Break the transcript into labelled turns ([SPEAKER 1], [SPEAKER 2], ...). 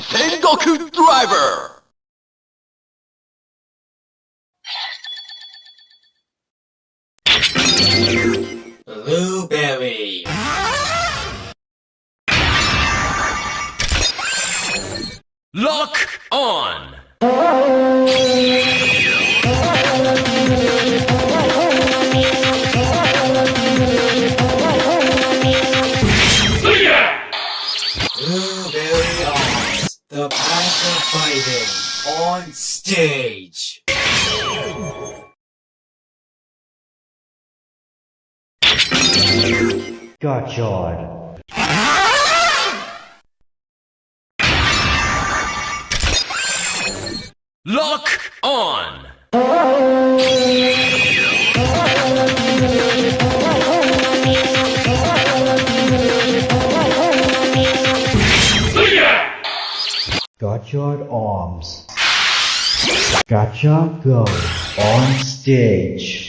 [SPEAKER 1] Sengoku Driver!
[SPEAKER 2] Blueberry.
[SPEAKER 3] Lock on!
[SPEAKER 2] Blueberry arms. The path of fighting on stage.
[SPEAKER 4] Gotchard.
[SPEAKER 3] Lock on!
[SPEAKER 4] Gotchard arms. Gotcha go on stage.